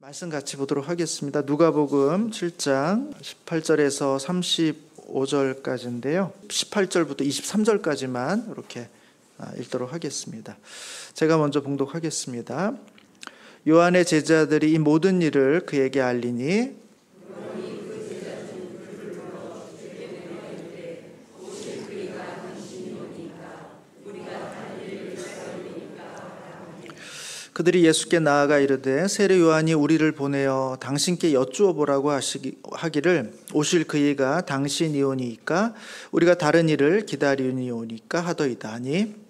말씀 같이 보도록 하겠습니다. 누가복음 7장 18절에서 35절까지인데요. 18절부터 23절까지만 이렇게 읽도록 하겠습니다. 제가 먼저 봉독하겠습니다. 요한의 제자들이 이 모든 일을 그에게 알리니 그들이 예수께 나아가 이르되 세례 요한이 우리를 보내어 당신께 여쭈어 보라고 하기를 오실 그이가 당신이오니까 우리가 다른 일을 기다리니오니까 하더이다 하니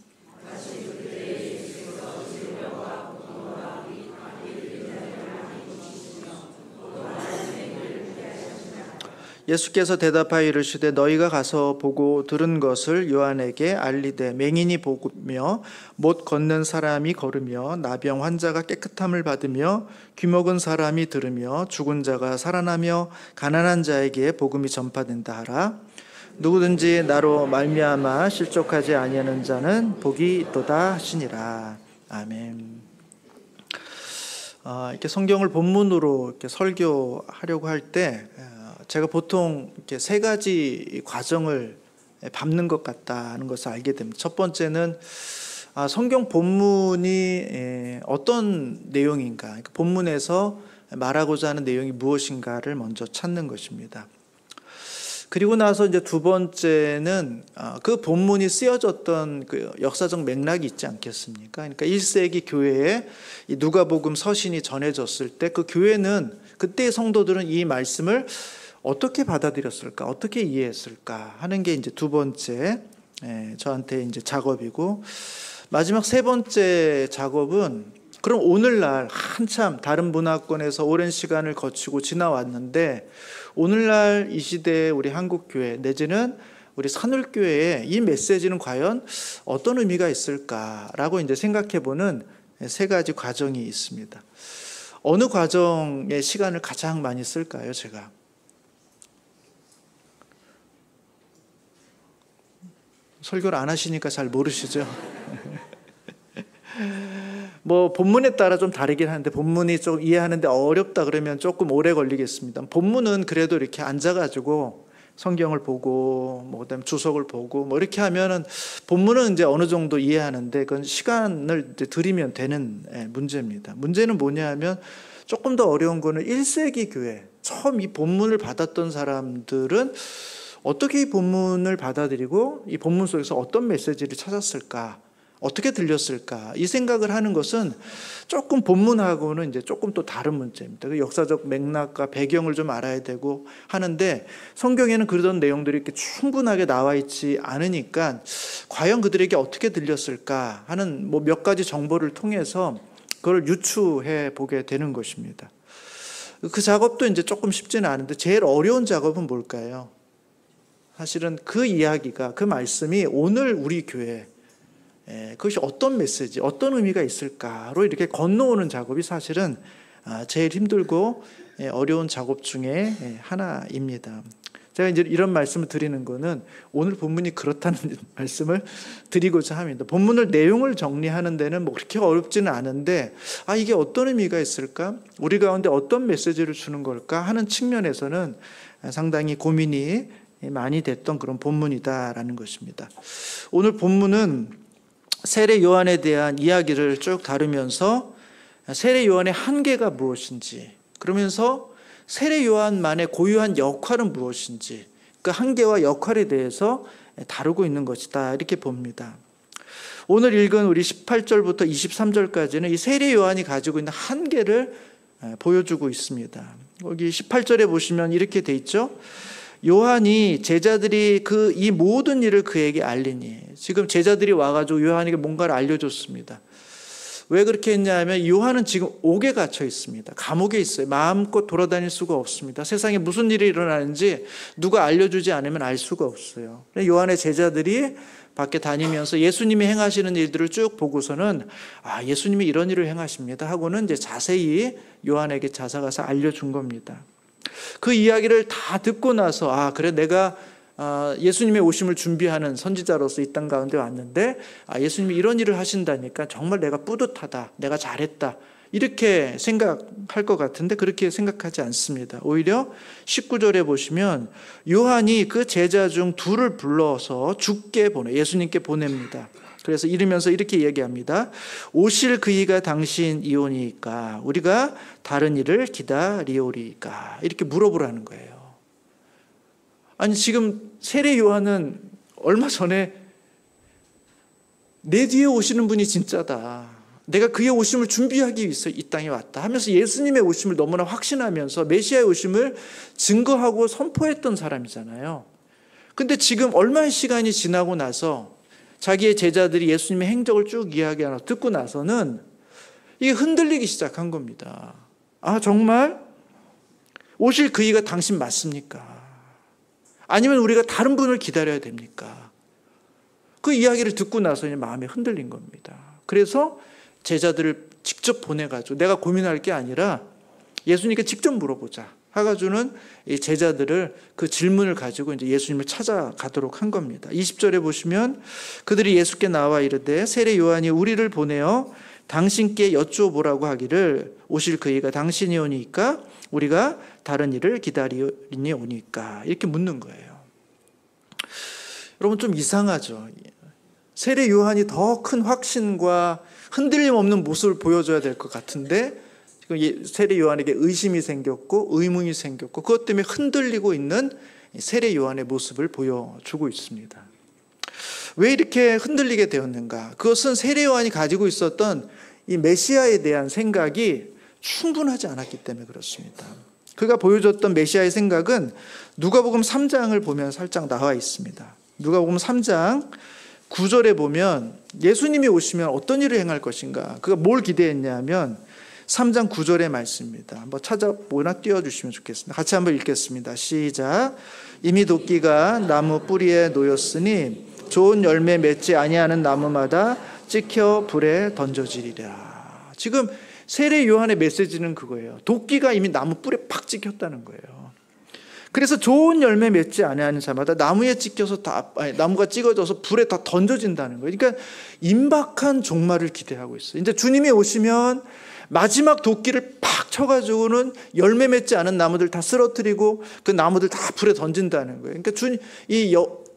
예수께서 대답하여 이르시되 너희가 가서 보고 들은 것을 요한에게 알리되 맹인이 보며 못 걷는 사람이 걸으며 나병 환자가 깨끗함을 받으며 귀먹은 사람이 들으며 죽은 자가 살아나며 가난한 자에게 복음이 전파된다 하라. 누구든지 나로 말미암아 실족하지 아니하는 자는 복이 있도다 하시니라. 아멘. 이렇게 성경을 본문으로 이렇게 설교하려고 할 때 제가 보통 이렇게 세 가지 과정을 밟는 것 같다는 것을 알게 됩니다. 첫 번째는 성경 본문이 어떤 내용인가, 그러니까 본문에서 말하고자 하는 내용이 무엇인가를 먼저 찾는 것입니다. 그리고 나서 이제 두 번째는 그 본문이 쓰여졌던 그 역사적 맥락이 있지 않겠습니까? 그러니까 1세기 교회에 이 누가복음 서신이 전해졌을 때 그 교회는 그때의 성도들은 이 말씀을 어떻게 받아들였을까, 어떻게 이해했을까 하는 게 이제 두 번째 저한테 이제 작업이고, 마지막 세 번째 작업은 그럼 오늘날 한참 다른 문화권에서 오랜 시간을 거치고 지나왔는데 오늘날 이 시대의 우리 한국교회 내지는 우리 산울교회에 이 메시지는 과연 어떤 의미가 있을까라고 이제 생각해보는 세 가지 과정이 있습니다. 어느 과정에 시간을 가장 많이 쓸까요, 제가? 설교를 안 하시니까 잘 모르시죠? 뭐 본문에 따라 좀 다르긴 하는데 본문이 좀 이해하는데 어렵다 그러면 조금 오래 걸리겠습니다. 본문은 그래도 이렇게 앉아가지고 성경을 보고 뭐 그다음에 주석을 보고 뭐 이렇게 하면은 본문은 이제 어느 정도 이해하는데 그건 시간을 이제 들이면 되는 문제입니다. 문제는 뭐냐하면 조금 더 어려운 거는 1세기 교회 처음 이 본문을 받았던 사람들은 어떻게 이 본문을 받아들이고 이 본문 속에서 어떤 메시지를 찾았을까, 어떻게 들렸을까, 이 생각을 하는 것은 조금 본문하고는 이제 조금 또 다른 문제입니다. 그 역사적 맥락과 배경을 좀 알아야 되고 하는데 성경에는 그런 내용들이 이렇게 충분하게 나와 있지 않으니까 과연 그들에게 어떻게 들렸을까 하는 뭐 몇 가지 정보를 통해서 그걸 유추해 보게 되는 것입니다. 그 작업도 이제 조금 쉽지는 않은데 제일 어려운 작업은 뭘까요? 사실은 그 이야기가, 그 말씀이 오늘 우리 교회 그것이 어떤 메시지, 어떤 의미가 있을까로 이렇게 건너오는 작업이 사실은 제일 힘들고 어려운 작업 중에 하나입니다. 제가 이제 이런 말씀을 드리는 거는 오늘 본문이 그렇다는 말씀을 드리고자 합니다. 본문을 내용을 정리하는 데는 뭐 그렇게 어렵지는 않은데 이게 어떤 의미가 있을까? 우리 가운데 어떤 메시지를 주는 걸까? 하는 측면에서는 상당히 고민이 많이 됐던 그런 본문이다라는 것입니다. 오늘 본문은 세례 요한에 대한 이야기를 쭉 다루면서 세례 요한의 한계가 무엇인지, 그러면서 세례 요한만의 고유한 역할은 무엇인지, 그 한계와 역할에 대해서 다루고 있는 것이다 이렇게 봅니다. 오늘 읽은 우리 18절부터 23절까지는 이 세례 요한이 가지고 있는 한계를 보여주고 있습니다. 여기 18절에 보시면 이렇게 돼 있죠. 요한이 제자들이 이 모든 일을 그에게 알리니, 지금 제자들이 와가지고 요한에게 뭔가를 알려줬습니다. 왜 그렇게 했냐면 요한은 지금 옥에 갇혀 있습니다. 감옥에 있어요. 마음껏 돌아다닐 수가 없습니다. 세상에 무슨 일이 일어나는지 누가 알려주지 않으면 알 수가 없어요. 요한의 제자들이 밖에 다니면서 예수님이 행하시는 일들을 쭉 보고서는 예수님이 이런 일을 행하십니다 하고는 이제 자세히 요한에게 찾아가서 알려준 겁니다. 그 이야기를 다 듣고 나서 그래 내가 예수님의 오심을 준비하는 선지자로서 이 땅 가운데 왔는데 예수님이 이런 일을 하신다니까 정말 내가 뿌듯하다, 내가 잘했다 이렇게 생각할 것 같은데 그렇게 생각하지 않습니다. 오히려 19절에 보시면 요한이 그 제자 중 둘을 불러서 예수님께 보냅니다. 그래서 이르면서 이렇게 얘기합니다. 오실 그이가 당신이오니까 우리가 다른 이를 기다리오리까. 이렇게 물어보라는 거예요. 아니 지금 세례 요한은 얼마 전에 내 뒤에 오시는 분이 진짜다. 내가 그의 오심을 준비하기 위해서 이 땅에 왔다 하면서 예수님의 오심을 너무나 확신하면서 메시아의 오심을 증거하고 선포했던 사람이잖아요. 근데 지금 얼마의 시간이 지나고 나서 자기의 제자들이 예수님의 행적을 쭉 이야기하나 듣고 나서는 이게 흔들리기 시작한 겁니다. 아, 정말 오실 그이가 당신 맞습니까? 아니면 우리가 다른 분을 기다려야 됩니까? 그 이야기를 듣고 나서 마음이 흔들린 겁니다. 그래서 제자들을 직접 보내가지고 내가 고민할 게 아니라 예수님께 직접 물어보자 해가지고는 이 제자들을 그 질문을 가지고 이제 예수님을 찾아가도록 한 겁니다. 20절에 보시면 그들이 예수께 나와 이르되 세례 요한이 우리를 보내어 당신께 여쭈어보라고 하기를 오실 그이가 당신이 오니까 우리가 다른 일을 기다리니 오니까 이렇게 묻는 거예요. 여러분 좀 이상하죠. 세례 요한이 더 큰 확신과 흔들림 없는 모습을 보여줘야 될 것 같은데 지금 세례 요한에게 의심이 생겼고 의문이 생겼고 그것 때문에 흔들리고 있는 세례 요한의 모습을 보여주고 있습니다. 왜 이렇게 흔들리게 되었는가? 그것은 세례 요한이 가지고 있었던 이 메시아에 대한 생각이 충분하지 않았기 때문에 그렇습니다. 그가 보여줬던 메시아의 생각은 누가복음 3장을 보면 살짝 나와 있습니다. 누가복음 3장 9절에 보면 예수님이 오시면 어떤 일을 행할 것인가? 그가 뭘 기대했냐면 3장 9절의 말씀입니다. 한번 찾아보나 띄워주시면 좋겠습니다. 같이 한번 읽겠습니다. 시작. 이미 도끼가 나무 뿌리에 놓였으니 좋은 열매 맺지 아니하는 나무마다 찍혀 불에 던져지리라. 지금 세례 요한의 메시지는 그거예요. 도끼가 이미 나무 뿔에 팍 찍혔다는 거예요. 그래서 좋은 열매 맺지 아니하는 자마다 나무에 찍혀서 나무가 찍어져서 불에 다 던져진다는 거예요. 그러니까 임박한 종말을 기대하고 있어요. 이제 주님이 오시면 마지막 도끼를 팍 쳐가지고는 열매 맺지 않은 나무들 다 쓰러뜨리고 그 나무들 다 불에 던진다는 거예요. 그러니까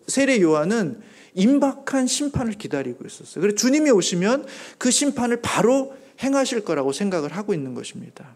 세례 요한은 임박한 심판을 기다리고 있었어요. 그래서 주님이 오시면 그 심판을 바로 행하실 거라고 생각을 하고 있는 것입니다.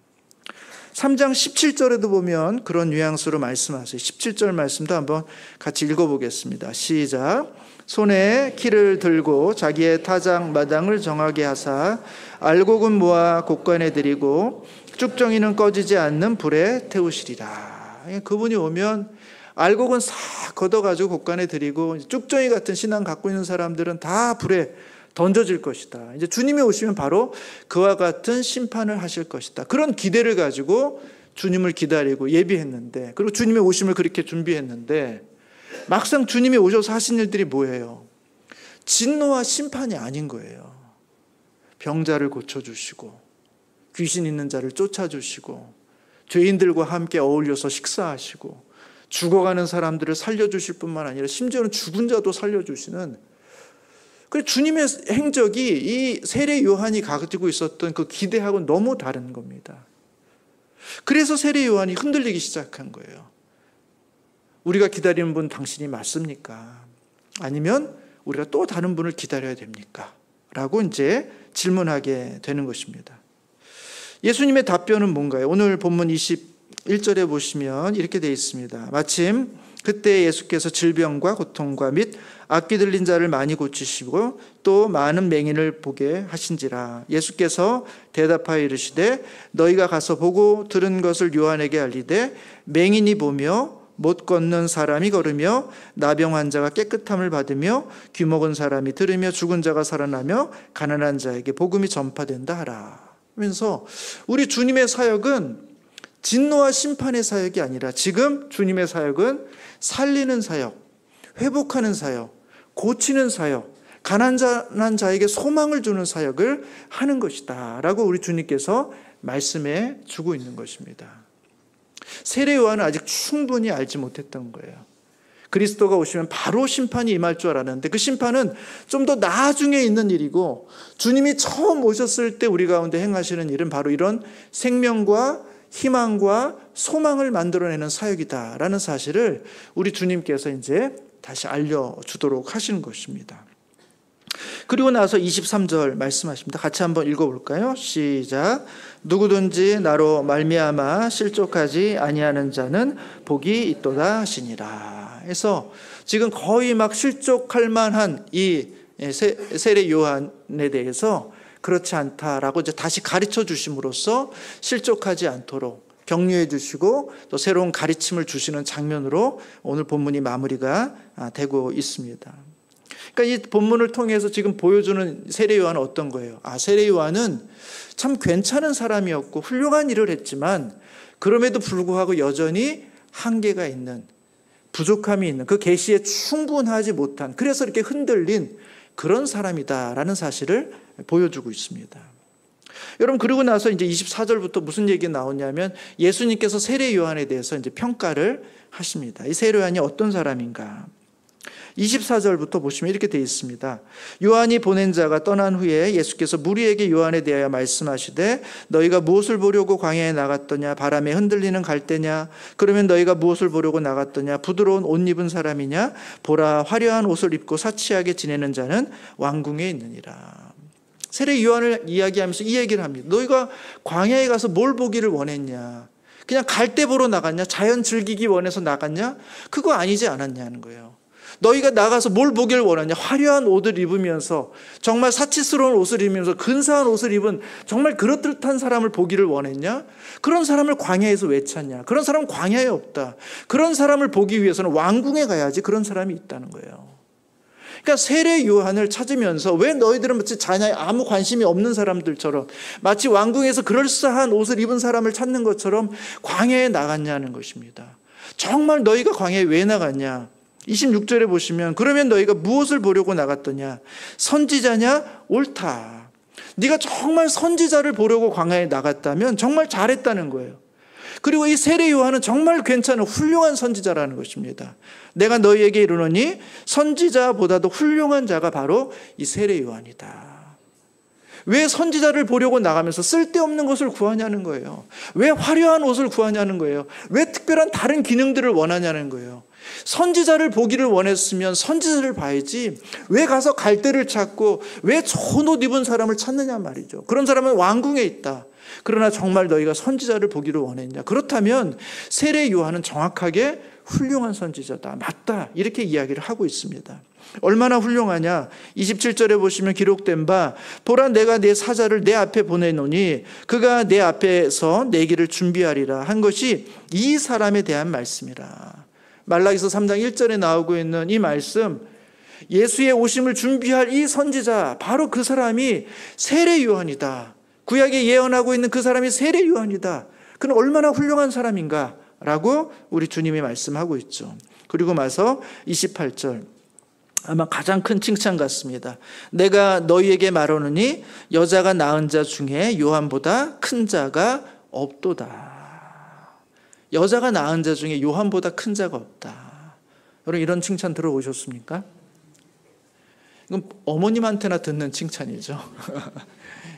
3장 17절에도 보면 그런 뉘앙스로 말씀하세요. 17절 말씀도 한번 같이 읽어보겠습니다. 시작. 손에 키를 들고 자기의 타작 마당을 정하게 하사 알곡은 모아 곳간에 들이고 쭉정이는 꺼지지 않는 불에 태우시리라. 그분이 오면 알곡은 싹 걷어가지고 곳간에 들이고 쭉정이 같은 신앙 갖고 있는 사람들은 다 불에 던져질 것이다. 이제 주님이 오시면 바로 그와 같은 심판을 하실 것이다. 그런 기대를 가지고 주님을 기다리고 예비했는데, 그리고 주님의 오심을 그렇게 준비했는데 막상 주님이 오셔서 하신 일들이 뭐예요? 진노와 심판이 아닌 거예요. 병자를 고쳐주시고 귀신 있는 자를 쫓아주시고 죄인들과 함께 어울려서 식사하시고 죽어가는 사람들을 살려주실 뿐만 아니라 심지어는 죽은 자도 살려주시는, 그 주님의 행적이 이 세례 요한이 가지고 있었던 그 기대하고는 너무 다른 겁니다. 그래서 세례 요한이 흔들리기 시작한 거예요. 우리가 기다리는 분 당신이 맞습니까? 아니면 우리가 또 다른 분을 기다려야 됩니까? 라고 이제 질문하게 되는 것입니다. 예수님의 답변은 뭔가요? 오늘 본문 21절에 보시면 이렇게 되어 있습니다. 마침 그때 예수께서 질병과 고통과 및 악귀 들린 자를 많이 고치시고 또 많은 맹인을 보게 하신지라. 예수께서 대답하여 이르시되 너희가 가서 보고 들은 것을 요한에게 알리되 맹인이 보며 못 걷는 사람이 걸으며 나병 환자가 깨끗함을 받으며 귀 먹은 사람이 들으며 죽은 자가 살아나며 가난한 자에게 복음이 전파된다 하라. 하면서 우리 주님의 사역은 진노와 심판의 사역이 아니라 지금 주님의 사역은 살리는 사역, 회복하는 사역, 고치는 사역, 가난한 자에게 소망을 주는 사역을 하는 것이다 라고 우리 주님께서 말씀해 주고 있는 것입니다. 세례 요한은 아직 충분히 알지 못했던 거예요. 그리스도가 오시면 바로 심판이 임할 줄 알았는데 그 심판은 좀 더 나중에 있는 일이고 주님이 처음 오셨을 때 우리 가운데 행하시는 일은 바로 이런 생명과 희망과 소망을 만들어내는 사역이다라는 사실을 우리 주님께서 이제 다시 알려주도록 하시는 것입니다. 그리고 나서 23절 말씀하십니다. 같이 한번 읽어볼까요? 시작. 누구든지 나로 말미암아 실족하지 아니하는 자는 복이 있도다 하시니라. 해서 지금 거의 막 실족할 만한 이 세례 요한에 대해서 그렇지 않다라고 이제 다시 가르쳐 주심으로써 실족하지 않도록 격려해 주시고 또 새로운 가르침을 주시는 장면으로 오늘 본문이 마무리가 되고 있습니다. 그러니까 이 본문을 통해서 지금 보여주는 세례 요한은 어떤 거예요? 세례 요한은 참 괜찮은 사람이었고 훌륭한 일을 했지만 그럼에도 불구하고 여전히 한계가 있는, 부족함이 있는, 그 계시에 충분하지 못한, 그래서 이렇게 흔들린 그런 사람이다라는 사실을 보여주고 있습니다. 여러분, 그러고 나서 이제 24절부터 무슨 얘기가 나오냐면 예수님께서 세례 요한에 대해서 이제 평가를 하십니다. 이 세례 요한이 어떤 사람인가? 24절부터 보시면 이렇게 되어 있습니다. 요한이 보낸 자가 떠난 후에 예수께서 무리에게 요한에 대하여 말씀하시되 너희가 무엇을 보려고 광야에 나갔더냐? 바람에 흔들리는 갈대냐? 그러면 너희가 무엇을 보려고 나갔더냐? 부드러운 옷 입은 사람이냐? 보라, 화려한 옷을 입고 사치하게 지내는 자는 왕궁에 있느니라. 세례 요한을 이야기하면서 이 얘기를 합니다. 너희가 광야에 가서 뭘 보기를 원했냐? 그냥 갈대 보러 나갔냐? 자연 즐기기 원해서 나갔냐? 그거 아니지 않았냐는 거예요. 너희가 나가서 뭘 보길 원하냐? 화려한 옷을 입으면서, 정말 사치스러운 옷을 입으면서 근사한 옷을 입은 정말 그렇듯한 사람을 보기를 원했냐? 그런 사람을 광야에서 왜 찾냐? 그런 사람은 광야에 없다. 그런 사람을 보기 위해서는 왕궁에 가야지 그런 사람이 있다는 거예요. 그러니까 세례 요한을 찾으면서 왜 너희들은 마치 자냐에 아무 관심이 없는 사람들처럼, 마치 왕궁에서 그럴싸한 옷을 입은 사람을 찾는 것처럼 광야에 나갔냐는 것입니다. 정말 너희가 광야에 왜 나갔냐? 26절에 보시면 그러면 너희가 무엇을 보려고 나갔더냐? 선지자냐? 옳다. 네가 정말 선지자를 보려고 광야에 나갔다면 정말 잘했다는 거예요. 그리고 이 세례 요한은 정말 괜찮은 훌륭한 선지자라는 것입니다. 내가 너희에게 이르노니 선지자보다도 훌륭한 자가 바로 이 세례 요한이다. 왜 선지자를 보려고 나가면서 쓸데없는 것을 구하냐는 거예요. 왜 화려한 옷을 구하냐는 거예요. 왜 특별한 다른 기능들을 원하냐는 거예요. 선지자를 보기를 원했으면 선지자를 봐야지 왜 가서 갈대를 찾고 왜 좋은 옷 입은 사람을 찾느냐 말이죠. 그런 사람은 왕궁에 있다. 그러나 정말 너희가 선지자를 보기를 원했냐? 그렇다면 세례 요한은 정확하게 훌륭한 선지자다. 맞다. 이렇게 이야기를 하고 있습니다. 얼마나 훌륭하냐? 27절에 보시면 기록된 바 보라 내가 내 사자를 내 앞에 보내노니 그가 내 앞에서 내 길을 준비하리라 한 것이 이 사람에 대한 말씀이라. 말라기서 3장 1절에 나오고 있는 이 말씀, 예수의 오심을 준비할 이 선지자, 바로 그 사람이 세례 요한이다. 구약에 예언하고 있는 그 사람이 세례 요한이다. 그는 얼마나 훌륭한 사람인가 라고 우리 주님이 말씀하고 있죠. 그리고 나서 28절, 아마 가장 큰 칭찬 같습니다. 내가 너희에게 말하노니 여자가 낳은 자 중에 요한보다 큰 자가 없도다. 여자가 낳은 자 중에 요한보다 큰 자가 없다. 여러분, 이런 칭찬 들어보셨습니까? 이건 어머님한테나 듣는 칭찬이죠.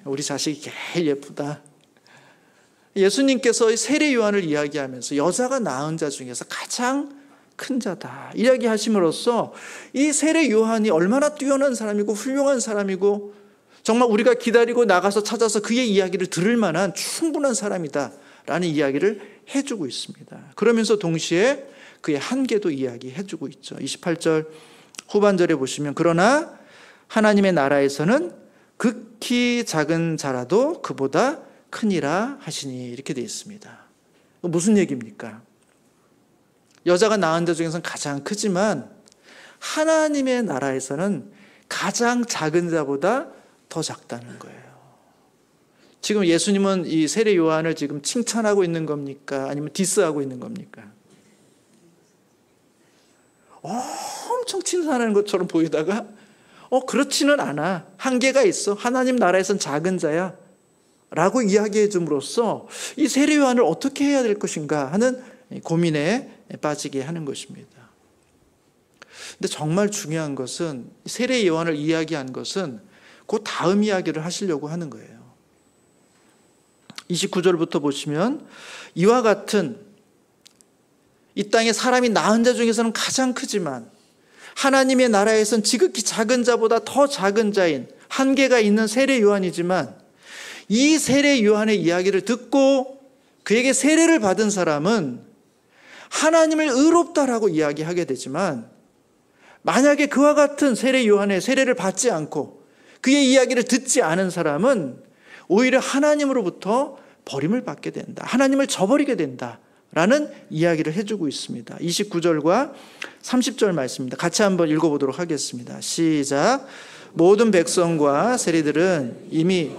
우리 자식이 제일 예쁘다. 예수님께서 세례 요한을 이야기하면서 여자가 낳은 자 중에서 가장 큰 자다 이야기하심으로써 이 세례 요한이 얼마나 뛰어난 사람이고 훌륭한 사람이고 정말 우리가 기다리고 나가서 찾아서 그의 이야기를 들을 만한 충분한 사람이다 라는 이야기를 해주고 있습니다. 그러면서 동시에 그의 한계도 이야기해주고 있죠. 28절 후반절에 보시면 그러나 하나님의 나라에서는 극히 작은 자라도 그보다 크니라 하시니 이렇게 되어 있습니다. 무슨 얘기입니까? 여자가 낳은 자 중에서는 가장 크지만 하나님의 나라에서는 가장 작은 자보다 더 작다는 거예요. 지금 예수님은 이 세례 요한을 지금 칭찬하고 있는 겁니까? 아니면 디스하고 있는 겁니까? 엄청 칭찬하는 것처럼 보이다가 그렇지는 않아. 한계가 있어. 하나님 나라에선 작은 자야. 라고 이야기해 줌으로써 이 세례 요한을 어떻게 해야 될 것인가 하는 고민에 빠지게 하는 것입니다. 근데 정말 중요한 것은 세례 요한을 이야기한 것은 그 다음 이야기를 하시려고 하는 거예요. 29절부터 보시면 이와 같은 이 땅에 사람이 낳은 자 중에서는 가장 크지만 하나님의 나라에선 지극히 작은 자보다 더 작은 자인 한계가 있는 세례 요한이지만 이 세례 요한의 이야기를 듣고 그에게 세례를 받은 사람은 하나님을 의롭다라고 이야기하게 되지만 만약에 그와 같은 세례 요한의 세례를 받지 않고 그의 이야기를 듣지 않은 사람은 오히려 하나님으로부터 버림을 받게 된다. 하나님을 저버리게 된다. 라는 이야기를 해주고 있습니다. 29절과 30절 말씀입니다. 같이 한번 읽어보도록 하겠습니다. 시작. 모든 백성과 세리들은 이미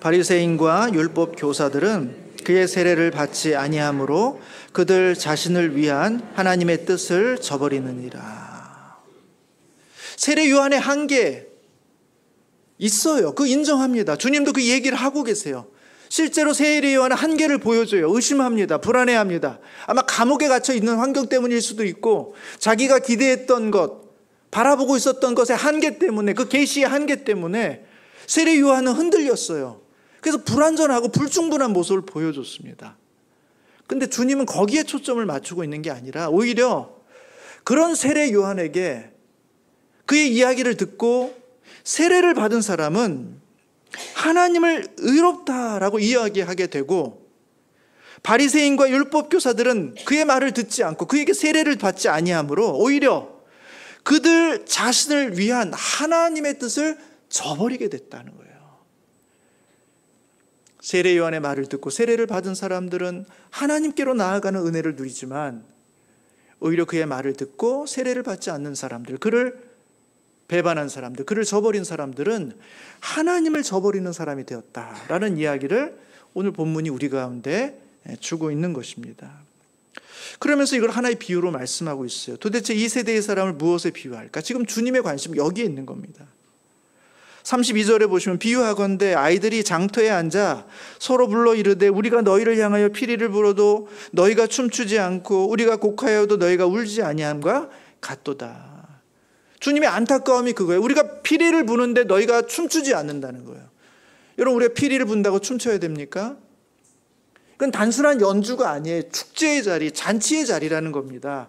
바리새인과 율법 교사들은 그의 세례를 받지 아니하므로 그들 자신을 위한 하나님의 뜻을 저버리느니라. 세례 요한의 한계 있어요. 그 인정합니다. 주님도 그 얘기를 하고 계세요. 실제로 세례 요한은 한계를 보여줘요. 의심합니다. 불안해합니다. 아마 감옥에 갇혀 있는 환경 때문일 수도 있고 자기가 기대했던 것, 바라보고 있었던 것의 한계 때문에, 그 계시의 한계 때문에 세례 요한은 흔들렸어요. 그래서 불완전하고 불충분한 모습을 보여줬습니다. 근데 주님은 거기에 초점을 맞추고 있는 게 아니라 오히려 그런 세례 요한에게 그의 이야기를 듣고 세례를 받은 사람은 하나님을 의롭다라고 이야기하게 되고 바리새인과 율법 교사들은 그의 말을 듣지 않고 그에게 세례를 받지 아니하므로 오히려 그들 자신을 위한 하나님의 뜻을 저버리게 됐다는 거예요. 세례 요한의 말을 듣고 세례를 받은 사람들은 하나님께로 나아가는 은혜를 누리지만 오히려 그의 말을 듣고 세례를 받지 않는 사람들, 그를 배반한 사람들, 그를 저버린 사람들은 하나님을 저버리는 사람이 되었다라는 이야기를 오늘 본문이 우리 가운데 주고 있는 것입니다. 그러면서 이걸 하나의 비유로 말씀하고 있어요. 도대체 이 세대의 사람을 무엇에 비유할까? 지금 주님의 관심은 여기에 있는 겁니다. 32절에 보시면 비유하건대 아이들이 장터에 앉아 서로 불러 이르되 우리가 너희를 향하여 피리를 불어도 너희가 춤추지 않고 우리가 곡하여도 너희가 울지 아니함과 같도다. 주님의 안타까움이 그거예요. 우리가 피리를 부는데 너희가 춤추지 않는다는 거예요. 여러분, 우리가 피리를 분다고 춤춰야 됩니까? 그건 단순한 연주가 아니에요. 축제의 자리, 잔치의 자리라는 겁니다.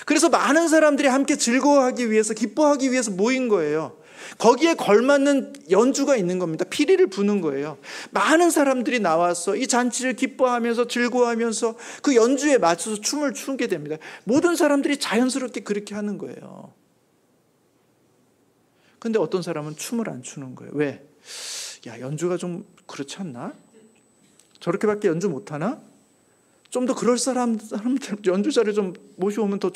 그래서 많은 사람들이 함께 즐거워하기 위해서, 기뻐하기 위해서 모인 거예요. 거기에 걸맞는 연주가 있는 겁니다. 피리를 부는 거예요. 많은 사람들이 나와서 이 잔치를 기뻐하면서 즐거워하면서 그 연주에 맞춰서 춤을 추게 됩니다. 모든 사람들이 자연스럽게 그렇게 하는 거예요. 근데 어떤 사람은 춤을 안 추는 거예요. 왜? 야, 연주가 좀 그렇지 않나? 저렇게밖에 연주 못하나? 좀 더 그럴싸한 사람들, 연주자를 좀 모셔오면 더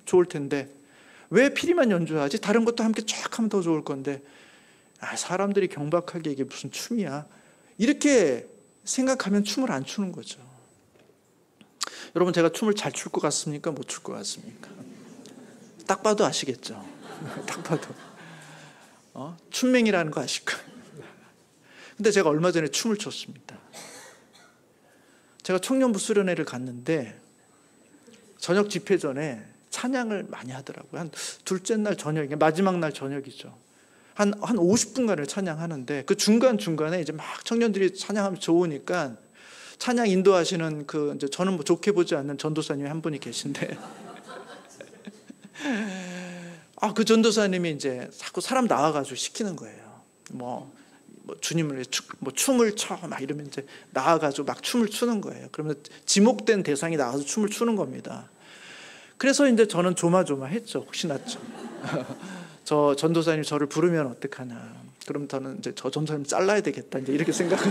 좋을 텐데 왜 피리만 연주하지? 다른 것도 함께 쫙 하면 더 좋을 건데 사람들이 경박하게 이게 무슨 춤이야? 이렇게 생각하면 춤을 안 추는 거죠. 여러분, 제가 춤을 잘 출 것 같습니까? 못 출 것 같습니까? 딱 봐도 아시겠죠? 딱 봐도. 춤맹이라는 거 아실 거예요. 근데 제가 얼마 전에 춤을 췄습니다. 제가 청년부 수련회를 갔는데 저녁 집회 전에 찬양을 많이 하더라고요. 한 둘째 날 저녁, 마지막 날 저녁이죠. 한 50분간을 찬양하는데 그 중간중간에 이제 막 청년들이 찬양하면 좋으니까 찬양 인도하시는 이제 저는 뭐 좋게 보지 않는 전도사님이 한 분이 계신데 그 전도사님이 이제 자꾸 사람 나와가지고 시키는 거예요. 뭐 주님을 위해 춤을 춰 막 이러면 이제 나와가지고 막 춤을 추는 거예요. 그러면 지목된 대상이 나와서 춤을 추는 겁니다. 그래서 이제 저는 조마조마했죠. 혹시나 저 전도사님 저를 부르면 어떡하나. 그럼 저는 이제 저 전도사님 잘라야 되겠다. 이제 이렇게 생각을.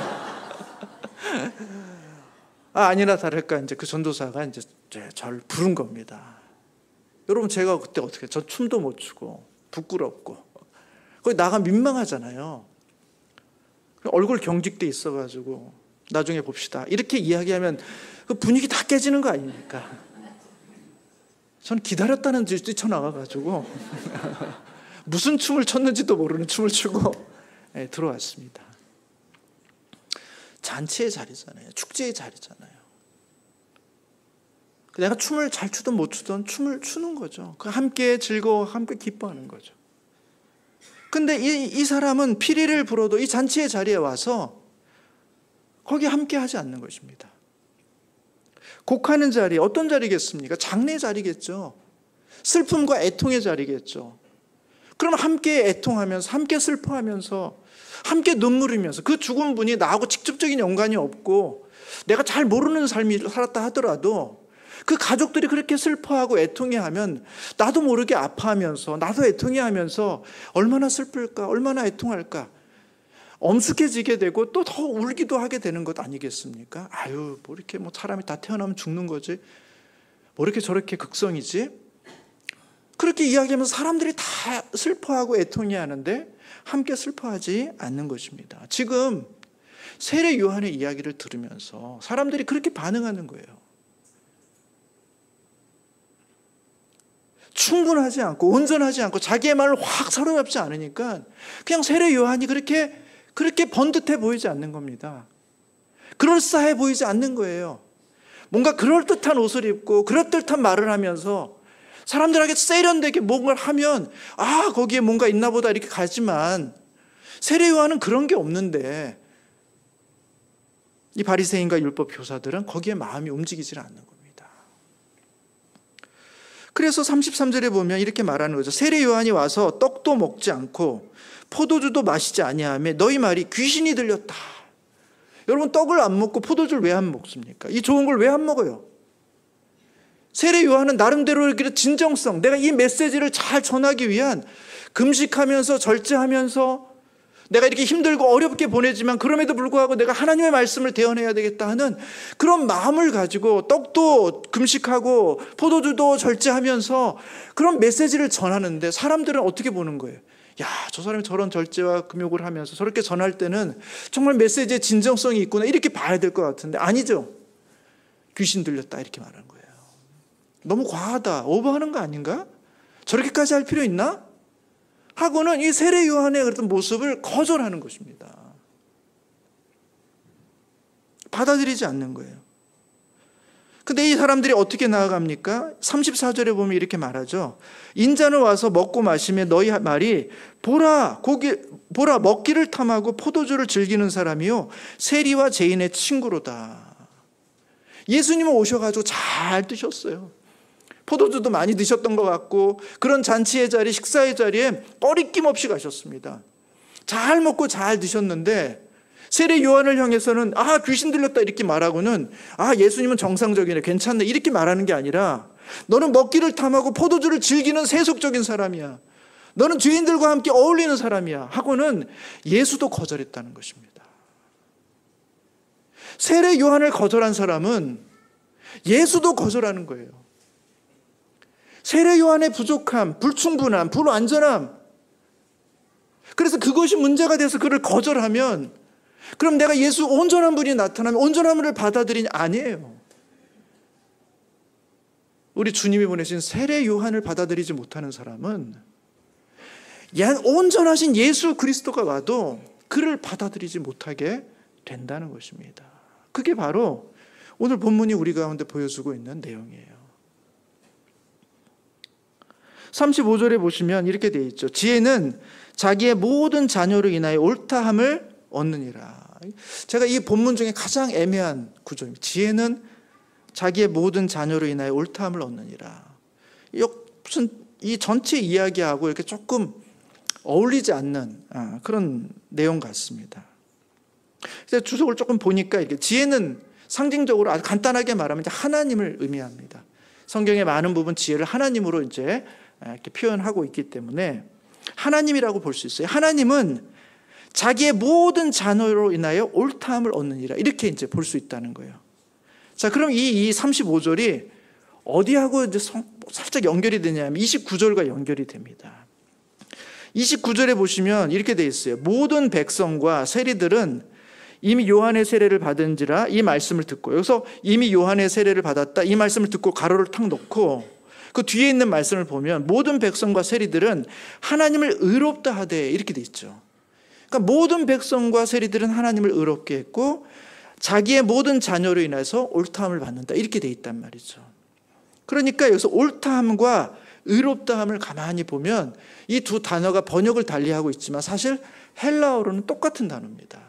아니나 다를까 이제 그 전도사가 이제 저를 부른 겁니다. 여러분, 제가 그때 어떻게, 저 춤도 못 추고 부끄럽고 거기 나가 민망하잖아요. 얼굴 경직돼 있어가지고 나중에 봅시다 이렇게 이야기하면 그 분위기 다 깨지는 거 아닙니까? 전 기다렸다는 듯이 뛰쳐나가가지고 무슨 춤을 췄는지도 모르는 춤을 추고 들어왔습니다. 잔치의 자리잖아요. 축제의 자리잖아요. 내가 춤을 잘 추든 못 추든 춤을 추는 거죠. 함께 즐거워, 함께 기뻐하는 거죠. 근데 이 사람은 피리를 불어도 이 잔치의 자리에 와서 거기 함께 하지 않는 것입니다. 곡하는 자리, 어떤 자리겠습니까? 장례 자리겠죠. 슬픔과 애통의 자리겠죠. 그럼 함께 애통하면서, 함께 슬퍼하면서, 함께 눈물 흘리면서, 그 죽은 분이 나하고 직접적인 연관이 없고 내가 잘 모르는 삶을 살았다 하더라도 그 가족들이 그렇게 슬퍼하고 애통해하면 나도 모르게 아파하면서, 나도 애통해하면서 얼마나 슬플까, 얼마나 애통할까, 엄숙해지게 되고 또 더 울기도 하게 되는 것 아니겠습니까? 아유, 뭐 이렇게 뭐 사람이 다 태어나면 죽는 거지, 뭐 이렇게 저렇게 극성이지, 그렇게 이야기하면서 사람들이 다 슬퍼하고 애통해하는데 함께 슬퍼하지 않는 것입니다. 지금 세례 요한의 이야기를 들으면서 사람들이 그렇게 반응하는 거예요. 충분하지 않고 온전하지 않고 자기의 말을 확 사로잡지 않으니까 그냥 세례 요한이 그렇게 번듯해 보이지 않는 겁니다. 그럴싸해 보이지 않는 거예요. 뭔가 그럴듯한 옷을 입고 그럴듯한 말을 하면서 사람들에게 세련되게 뭔가를 하면 거기에 뭔가 있나 보다 이렇게 가지만 세례 요한은 그런 게 없는데 이 바리새인과 율법 교사들은 거기에 마음이 움직이질 않는 겁니다. 그래서 33절에 보면 이렇게 말하는 거죠. 세례 요한이 와서 떡도 먹지 않고 포도주도 마시지 아니하며 너희 말이 귀신이 들렸다. 여러분, 떡을 안 먹고 포도주를 왜 안 먹습니까? 이 좋은 걸 왜 안 먹어요? 세례 요한은 나름대로 이렇게 진정성, 내가 이 메시지를 잘 전하기 위한 금식하면서 절제하면서 내가 이렇게 힘들고 어렵게 보내지만 그럼에도 불구하고 내가 하나님의 말씀을 대언해야 되겠다 하는 그런 마음을 가지고 떡도 금식하고 포도주도 절제하면서 그런 메시지를 전하는데 사람들은 어떻게 보는 거예요? 야, 저 사람이 저런 절제와 금욕을 하면서 저렇게 전할 때는 정말 메시지에 진정성이 있구나 이렇게 봐야 될 것 같은데 아니죠. 귀신 들렸다 이렇게 말하는 거예요. 너무 과하다, 오버하는 거 아닌가? 저렇게까지 할 필요 있나? 하고는 이 세례 요한의 그런 모습을 거절하는 것입니다. 받아들이지 않는 거예요. 근데 이 사람들이 어떻게 나아갑니까? 34절에 보면 이렇게 말하죠. 인자는 와서 먹고 마시며 너희 말이 보라 먹기를 탐하고 포도주를 즐기는 사람이요 세리와 죄인의 친구로다. 예수님은 오셔가지고 잘 드셨어요. 포도주도 많이 드셨던 것 같고 그런 잔치의 자리, 식사의 자리에 꺼리낌 없이 가셨습니다. 잘 먹고 잘 드셨는데 세례 요한을 향해서는 귀신 들렸다 이렇게 말하고는 예수님은 정상적이네, 괜찮네 이렇게 말하는 게 아니라 너는 먹기를 탐하고 포도주를 즐기는 세속적인 사람이야, 너는 죄인들과 함께 어울리는 사람이야 하고는 예수도 거절했다는 것입니다. 세례 요한을 거절한 사람은 예수도 거절하는 거예요. 세례 요한의 부족함, 불충분함, 불완전함, 그래서 그것이 문제가 돼서 그를 거절하면 그럼 내가 예수 온전한 분이 나타나면 온전함을 받아들이냐? 아니에요. 우리 주님이 보내신 세례 요한을 받아들이지 못하는 사람은 온전하신 예수 그리스도가 와도 그를 받아들이지 못하게 된다는 것입니다. 그게 바로 오늘 본문이 우리 가운데 보여주고 있는 내용이에요. 35절에 보시면 이렇게 되어 있죠. 지혜는 자기의 모든 자녀로 인하여 옳다함을 얻느니라. 제가 이 본문 중에 가장 애매한 구조입니다. 지혜는 자기의 모든 자녀로 인하여 옳다함을 얻느니라. 무슨 이 전체 이야기하고 이렇게 조금 어울리지 않는 그런 내용 같습니다. 그래서 주석을 조금 보니까 이렇게 지혜는 상징적으로 아주 간단하게 말하면 이제 하나님을 의미합니다. 성경의 많은 부분 지혜를 하나님으로 이제 이렇게 표현하고 있기 때문에 하나님이라고 볼 수 있어요. 하나님은 자기의 모든 자녀로 인하여 옳다함을 얻느니라 이렇게 이제 볼 수 있다는 거예요. 자, 그럼 이 35절이 어디하고 이제 살짝 연결이 되냐면 29절과 연결이 됩니다. 29절에 보시면 이렇게 돼 있어요. 모든 백성과 세리들은 이미 요한의 세례를 받은지라 이 말씀을 듣고, 여기서 이미 요한의 세례를 받았다 이 말씀을 듣고 가로를 탁 놓고 그 뒤에 있는 말씀을 보면 모든 백성과 세리들은 하나님을 의롭다 하되 이렇게 돼 있죠. 그러니까 모든 백성과 세리들은 하나님을 의롭게 했고 자기의 모든 자녀로 인해서 옳다함을 받는다 이렇게 돼 있단 말이죠. 그러니까 여기서 옳다함과 의롭다함을 가만히 보면 이 두 단어가 번역을 달리하고 있지만 사실 헬라어로는 똑같은 단어입니다.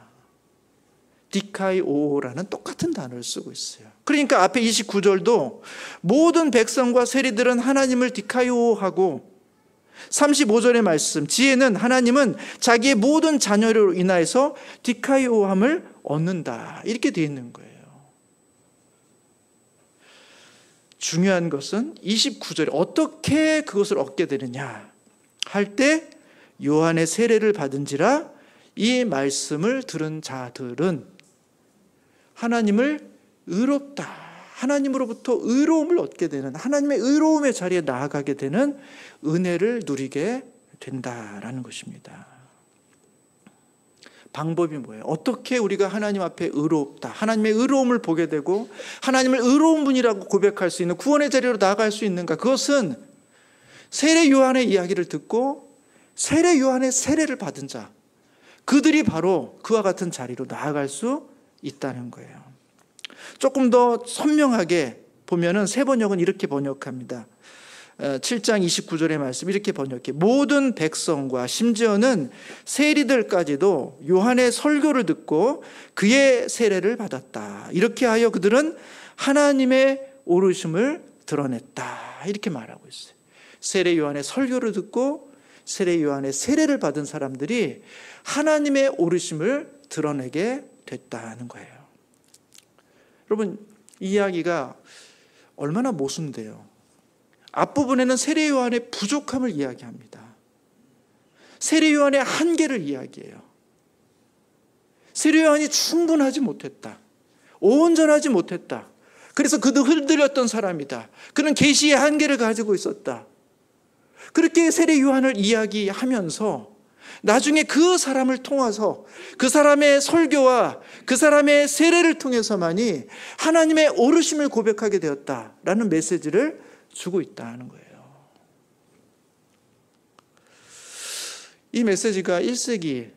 디카이오라는 똑같은 단어를 쓰고 있어요. 그러니까 앞에 29절도 모든 백성과 세리들은 하나님을 디카이오하고 35절의 말씀, 지혜는 하나님은 자기의 모든 자녀로 인하여서 디카이오함을 얻는다. 이렇게 되어 있는 거예요. 중요한 것은 29절에 어떻게 그것을 얻게 되느냐 할 때 요한의 세례를 받은지라 이 말씀을 들은 자들은 하나님을 의롭다, 하나님으로부터 의로움을 얻게 되는, 하나님의 의로움의 자리에 나아가게 되는 은혜를 누리게 된다라는 것입니다. 방법이 뭐예요? 어떻게 우리가 하나님 앞에 의롭다, 하나님의 의로움을 보게 되고 하나님을 의로운 분이라고 고백할 수 있는 구원의 자리로 나아갈 수 있는가? 그것은 세례 요한의 이야기를 듣고 세례 요한의 세례를 받은 자, 그들이 바로 그와 같은 자리로 나아갈 수 있다는 거예요. 조금 더 선명하게 보면은 새 번역은 이렇게 번역합니다. 7장 29절의 말씀 이렇게 번역해. 모든 백성과 심지어는 세리들까지도 요한의 설교를 듣고 그의 세례를 받았다. 이렇게 하여 그들은 하나님의 오르심을 드러냈다. 이렇게 말하고 있어요. 세례 요한의 설교를 듣고 세례 요한의 세례를 받은 사람들이 하나님의 오르심을 드러내게 됐다는 거예요. 여러분, 이 이야기가 얼마나 모순돼요. 앞부분에는 세례 요한의 부족함을 이야기합니다. 세례 요한의 한계를 이야기해요. 세례 요한이 충분하지 못했다. 온전하지 못했다. 그래서 그도 흔들렸던 사람이다. 그는 계시의 한계를 가지고 있었다. 그렇게 세례 요한을 이야기하면서 나중에 그 사람을 통해서 그 사람의 설교와 그 사람의 세례를 통해서만이 하나님의 오르심을 고백하게 되었다라는 메시지를 주고 있다는 거예요. 이 메시지가 1세기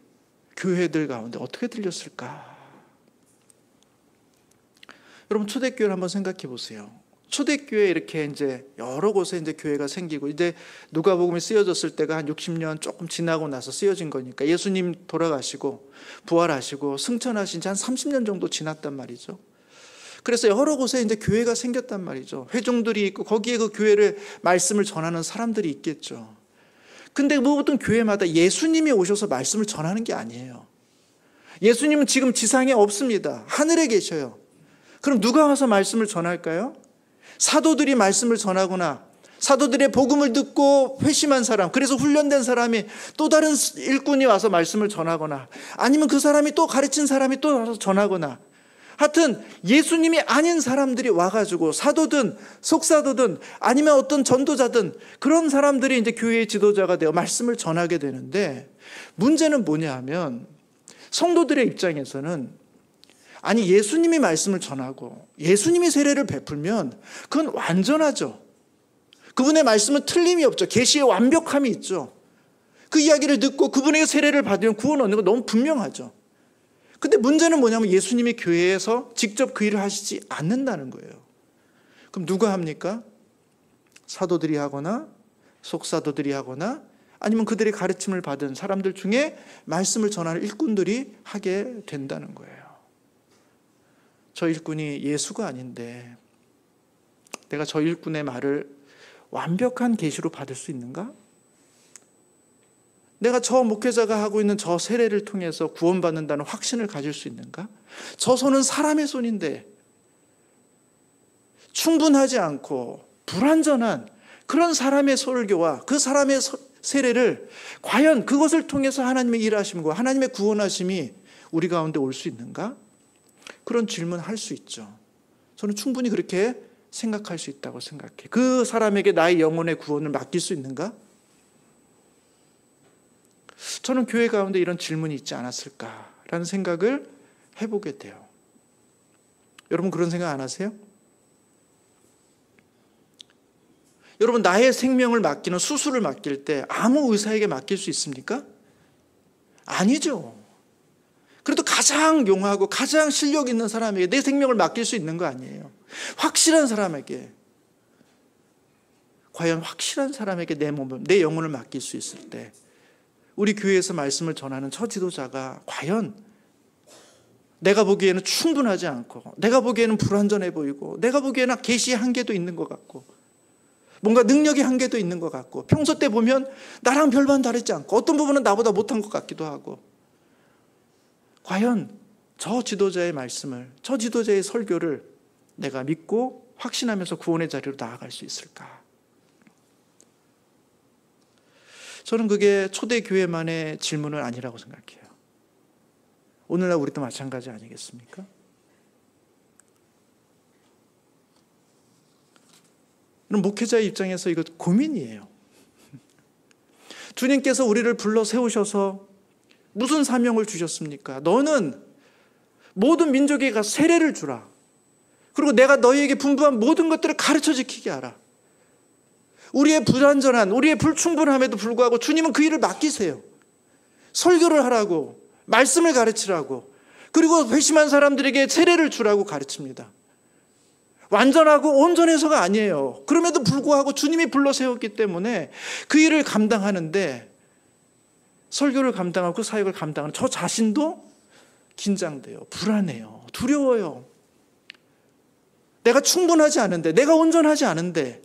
교회들 가운데 어떻게 들렸을까? 여러분, 초대교회를 한번 생각해 보세요. 초대교회 이렇게 이제 여러 곳에 이제 교회가 생기고 이제 누가복음이 쓰여졌을 때가 한 60년 조금 지나고 나서 쓰여진 거니까 예수님 돌아가시고 부활하시고 승천하신 지 한 30년 정도 지났단 말이죠. 그래서 여러 곳에 이제 교회가 생겼단 말이죠. 회중들이 있고 거기에 그 교회를 말씀을 전하는 사람들이 있겠죠. 근데 모든 교회마다 예수님이 오셔서 말씀을 전하는 게 아니에요. 예수님은 지금 지상에 없습니다. 하늘에 계셔요. 그럼 누가 와서 말씀을 전할까요? 사도들이 말씀을 전하거나 사도들의 복음을 듣고 회심한 사람, 그래서 훈련된 사람이 또 다른 일꾼이 와서 말씀을 전하거나 아니면 그 사람이 또 가르친 사람이 또 와서 전하거나 하여튼 예수님이 아닌 사람들이 와가지고 사도든 속사도든 아니면 어떤 전도자든 그런 사람들이 이제 교회의 지도자가 되어 말씀을 전하게 되는데 문제는 뭐냐 하면 성도들의 입장에서는 아니 예수님이 말씀을 전하고 예수님이 세례를 베풀면 그건 완전하죠. 그분의 말씀은 틀림이 없죠. 계시의 완벽함이 있죠. 그 이야기를 듣고 그분에게 세례를 받으면 구원 얻는 거 너무 분명하죠. 근데 문제는 뭐냐면 예수님이 교회에서 직접 그 일을 하시지 않는다는 거예요. 그럼 누가 합니까? 사도들이 하거나 속사도들이 하거나 아니면 그들의 가르침을 받은 사람들 중에 말씀을 전하는 일꾼들이 하게 된다는 거예요. 저 일꾼이 예수가 아닌데 내가 저 일꾼의 말을 완벽한 계시로 받을 수 있는가? 내가 저 목회자가 하고 있는 저 세례를 통해서 구원받는다는 확신을 가질 수 있는가? 저 손은 사람의 손인데 충분하지 않고 불완전한 그런 사람의 설교와 그 사람의 세례를 과연 그것을 통해서 하나님의 일하심과 하나님의 구원하심이 우리 가운데 올 수 있는가? 그런 질문할 수 있죠. 저는 충분히 그렇게 생각할 수 있다고 생각해. 그 사람에게 나의 영혼의 구원을 맡길 수 있는가? 저는 교회 가운데 이런 질문이 있지 않았을까라는 생각을 해보게 돼요. 여러분 그런 생각 안 하세요? 여러분 나의 생명을 맡기는 수술을 맡길 때 아무 의사에게 맡길 수 있습니까? 아니죠. 그래도 가장 용하고 가장 실력 있는 사람에게 내 생명을 맡길 수 있는 거 아니에요. 확실한 사람에게. 과연 확실한 사람에게 내 몸을, 내 영혼을 맡길 수 있을 때 우리 교회에서 말씀을 전하는 저 지도자가 과연 내가 보기에는 충분하지 않고, 내가 보기에는 불완전해 보이고, 내가 보기에는 계시의 한계도 있는 것 같고, 뭔가 능력의 한계도 있는 것 같고, 평소 때 보면 나랑 별반 다르지 않고 어떤 부분은 나보다 못한 것 같기도 하고, 과연 저 지도자의 말씀을, 저 지도자의 설교를 내가 믿고 확신하면서 구원의 자리로 나아갈 수 있을까? 저는 그게 초대교회만의 질문은 아니라고 생각해요. 오늘날 우리도 마찬가지 아니겠습니까? 목회자의 입장에서 이거 고민이에요. 주님께서 우리를 불러 세우셔서 무슨 사명을 주셨습니까? 너는 모든 민족에 가서 세례를 주라. 그리고 내가 너희에게 분부한 모든 것들을 가르쳐 지키게 하라. 우리의 불완전한, 우리의 불충분함에도 불구하고 주님은 그 일을 맡기세요. 설교를 하라고, 말씀을 가르치라고, 그리고 회심한 사람들에게 세례를 주라고 가르칩니다. 완전하고 온전해서가 아니에요. 그럼에도 불구하고 주님이 불러 세웠기 때문에 그 일을 감당하는데, 설교를 감당하고 그 사역을 감당하는 저 자신도 긴장돼요. 불안해요. 두려워요. 내가 충분하지 않은데, 내가 온전하지 않은데,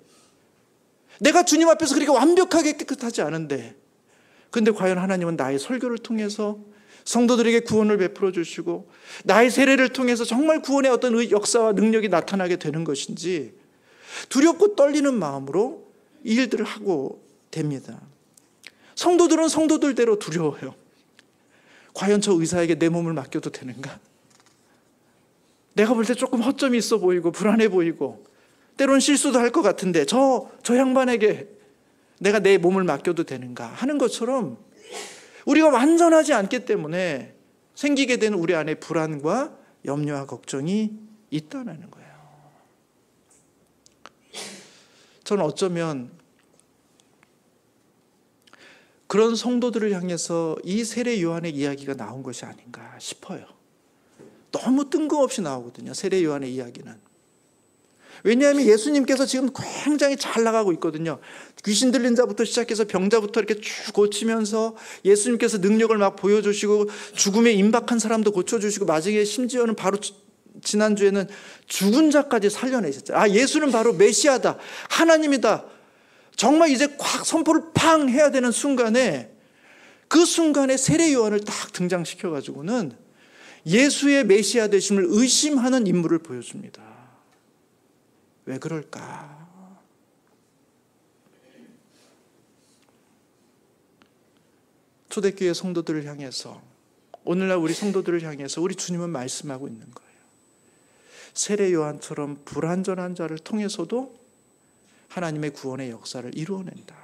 내가 주님 앞에서 그렇게 완벽하게 깨끗하지 않은데, 근데 과연 하나님은 나의 설교를 통해서 성도들에게 구원을 베풀어 주시고 나의 세례를 통해서 정말 구원의 어떤 역사와 능력이 나타나게 되는 것인지 두렵고 떨리는 마음으로 이 일들을 하고 됩니다. 성도들은 성도들대로 두려워요. 과연 저 의사에게 내 몸을 맡겨도 되는가? 내가 볼 때 조금 허점이 있어 보이고 불안해 보이고 때론 실수도 할 것 같은데 저 양반에게 내가 내 몸을 맡겨도 되는가 하는 것처럼 우리가 완전하지 않기 때문에 생기게 되는 우리 안에 불안과 염려와 걱정이 있다는 거예요. 저는 어쩌면 그런 성도들을 향해서 이 세례 요한의 이야기가 나온 것이 아닌가 싶어요. 너무 뜬금없이 나오거든요, 세례 요한의 이야기는. 왜냐하면 예수님께서 지금 굉장히 잘 나가고 있거든요. 귀신 들린 자부터 시작해서 병자부터 이렇게 쭉 고치면서 예수님께서 능력을 막 보여주시고 죽음에 임박한 사람도 고쳐주시고 마지막에 심지어는 바로 지난주에는 죽은 자까지 살려내셨어요. 예수는 바로 메시아다, 하나님이다, 정말 이제 콱 선포를 팡 해야 되는 순간에, 그 순간에 세례 요한을 딱 등장시켜가지고는 예수의 메시아 되심을 의심하는 인물을 보여줍니다. 왜 그럴까? 초대교회 성도들을 향해서, 오늘날 우리 성도들을 향해서 우리 주님은 말씀하고 있는 거예요. 세례 요한처럼 불완전한 자를 통해서도 하나님의 구원의 역사를 이루어낸다.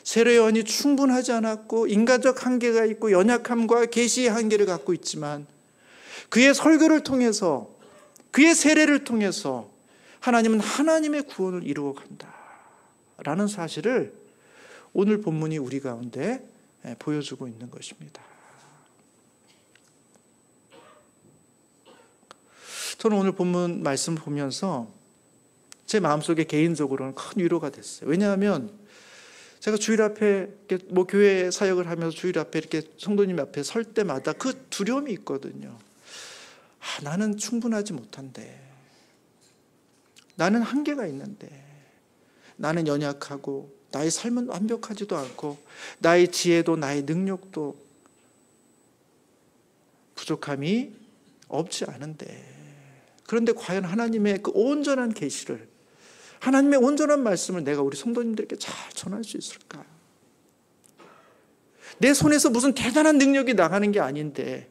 세례 요한이 충분하지 않았고 인간적 한계가 있고 연약함과 계시의 한계를 갖고 있지만 그의 설교를 통해서, 그의 세례를 통해서 하나님은 하나님의 구원을 이루어 간다라는 사실을 오늘 본문이 우리 가운데 보여주고 있는 것입니다. 저는 오늘 본문 말씀 보면서 제 마음속에 개인적으로는 큰 위로가 됐어요. 왜냐하면 제가 주일 앞에 교회 사역을 하면서 주일 앞에 이렇게 성도님 앞에 설 때마다 그 두려움이 있거든요. 나는 충분하지 못한데, 나는 한계가 있는데, 나는 연약하고 나의 삶은 완벽하지도 않고 나의 지혜도 나의 능력도 부족함이 없지 않은데, 그런데 과연 하나님의 그 온전한 계시를, 하나님의 온전한 말씀을 내가 우리 성도님들에게 잘 전할 수 있을까? 내 손에서 무슨 대단한 능력이 나가는 게 아닌데,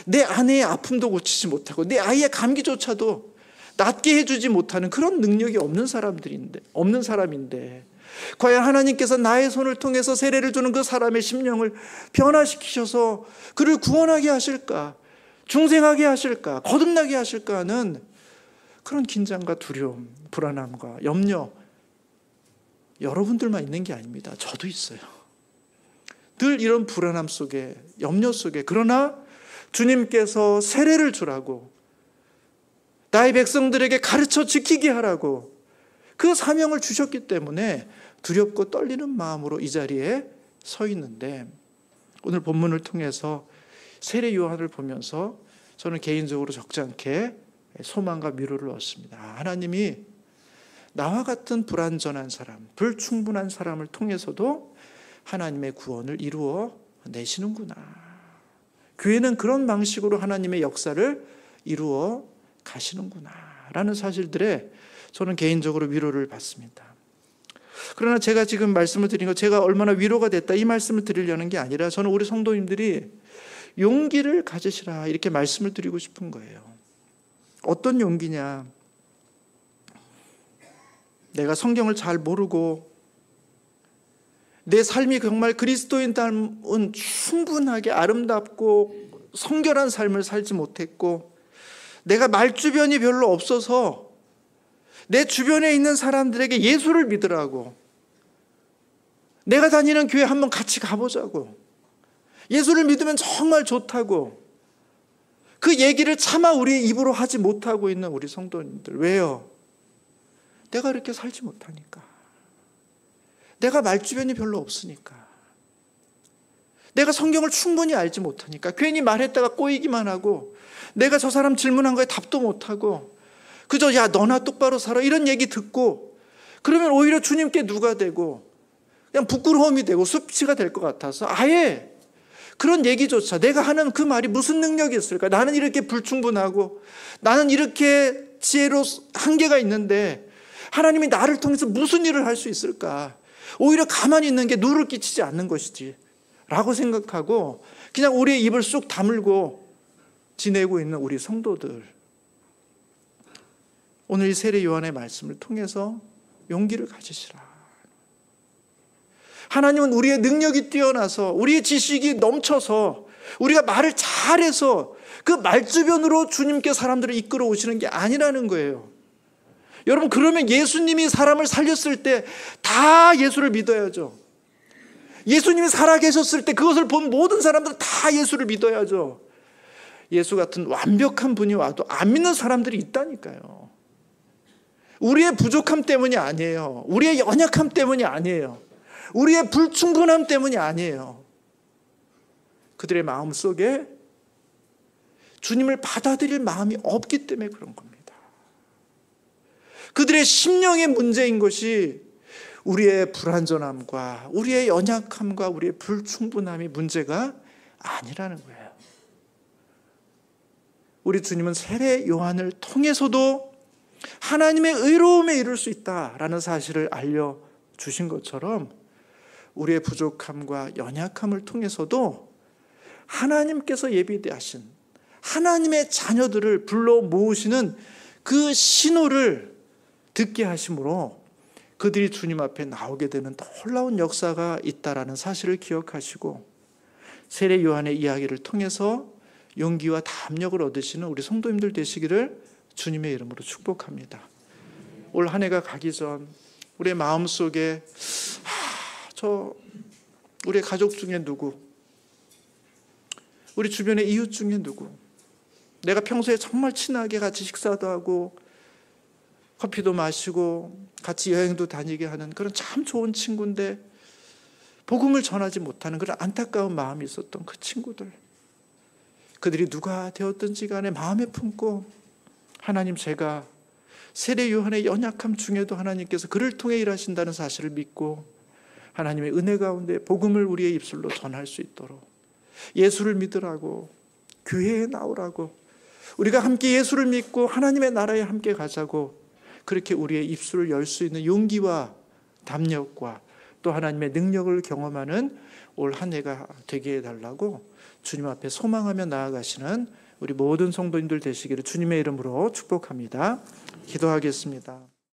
내 아내의 아픔도 고치지 못하고 내 아이의 감기조차도 낫게 해주지 못하는 그런 능력이 없는 사람인데 과연 하나님께서 나의 손을 통해서 세례를 주는 그 사람의 심령을 변화시키셔서 그를 구원하게 하실까, 중생하게 하실까, 거듭나게 하실까 하는 그런 긴장과 두려움, 불안함과 염려, 여러분들만 있는 게 아닙니다. 저도 있어요. 늘 이런 불안함 속에, 염려 속에, 그러나 주님께서 세례를 주라고, 나의 백성들에게 가르쳐 지키게 하라고, 그 사명을 주셨기 때문에 두렵고 떨리는 마음으로 이 자리에 서 있는데, 오늘 본문을 통해서 세례 요한을 보면서 저는 개인적으로 적지 않게 소망과 위로를 얻습니다. 하나님이 나와 같은 불완전한 사람, 불충분한 사람을 통해서도 하나님의 구원을 이루어 내시는구나. 교회는 그런 방식으로 하나님의 역사를 이루어 가시는구나 라는 사실들에 저는 개인적으로 위로를 받습니다. 그러나 제가 지금 말씀을 드린 거, 제가 얼마나 위로가 됐다 이 말씀을 드리려는 게 아니라, 저는 우리 성도님들이 용기를 가지시라 이렇게 말씀을 드리고 싶은 거예요. 어떤 용기냐? 내가 성경을 잘 모르고 내 삶이 정말 그리스도인다운 충분하게 아름답고 성결한 삶을 살지 못했고, 내가 말주변이 별로 없어서 내 주변에 있는 사람들에게 예수를 믿으라고, 내가 다니는 교회 한번 같이 가보자고, 예수를 믿으면 정말 좋다고, 그 얘기를 차마 우리 입으로 하지 못하고 있는 우리 성도님들. 왜요? 내가 이렇게 살지 못하니까. 내가 말주변이 별로 없으니까. 내가 성경을 충분히 알지 못하니까. 괜히 말했다가 꼬이기만 하고, 내가 저 사람 질문한 거에 답도 못하고, 그저 야 너나 똑바로 살아 이런 얘기 듣고, 그러면 오히려 주님께 누가 되고 그냥 부끄러움이 되고 수치가 될 것 같아서 아예 그런 얘기조차, 내가 하는 그 말이 무슨 능력이 있을까? 나는 이렇게 불충분하고, 나는 이렇게 지혜로 한계가 있는데 하나님이 나를 통해서 무슨 일을 할 수 있을까? 오히려 가만히 있는 게 누를 끼치지 않는 것이지 라고 생각하고 그냥 우리의 입을 쑥 다물고 지내고 있는 우리 성도들, 오늘 이 세례 요한의 말씀을 통해서 용기를 가지시라. 하나님은 우리의 능력이 뛰어나서, 우리의 지식이 넘쳐서, 우리가 말을 잘해서 그 말주변으로 주님께 사람들을 이끌어 오시는 게 아니라는 거예요. 여러분, 그러면 예수님이 사람을 살렸을 때 다 예수를 믿어야죠. 예수님이 살아계셨을 때 그것을 본 모든 사람들은 다 예수를 믿어야죠. 예수 같은 완벽한 분이 와도 안 믿는 사람들이 있다니까요. 우리의 부족함 때문이 아니에요. 우리의 연약함 때문이 아니에요. 우리의 불충분함 때문이 아니에요. 그들의 마음 속에 주님을 받아들일 마음이 없기 때문에 그런 겁니다. 그들의 심령의 문제인 것이 우리의 불완전함과 우리의 연약함과 우리의 불충분함이 문제가 아니라는 거예요. 우리 주님은 세례 요한을 통해서도 하나님의 의로움에 이룰 수 있다라는 사실을 알려주신 것처럼, 우리의 부족함과 연약함을 통해서도 하나님께서 예비대하신 하나님의 자녀들을 불러 모으시는 그 신호를 듣게 하심으로 그들이 주님 앞에 나오게 되는 놀라운 역사가 있다라는 사실을 기억하시고, 세례 요한의 이야기를 통해서 용기와 담력을 얻으시는 우리 성도님들 되시기를 주님의 이름으로 축복합니다. 올 한 해가 가기 전 우리의 마음속에 우리의 가족 중에 누구, 우리 주변의 이웃 중에 누구, 내가 평소에 정말 친하게 같이 식사도 하고 커피도 마시고 같이 여행도 다니게 하는 그런 참 좋은 친구인데 복음을 전하지 못하는 그런 안타까운 마음이 있었던 그 친구들, 그들이 누가 되었든지 간에 마음에 품고, 하나님, 제가 세례 요한의 연약함 중에도 하나님께서 그를 통해 일하신다는 사실을 믿고 하나님의 은혜 가운데 복음을 우리의 입술로 전할 수 있도록, 예수를 믿으라고, 교회에 나오라고, 우리가 함께 예수를 믿고 하나님의 나라에 함께 가자고, 그렇게 우리의 입술을 열 수 있는 용기와 담력과 또 하나님의 능력을 경험하는 올 한 해가 되게 해달라고 주님 앞에 소망하며 나아가시는 우리 모든 성도님들 되시기를 주님의 이름으로 축복합니다. 기도하겠습니다.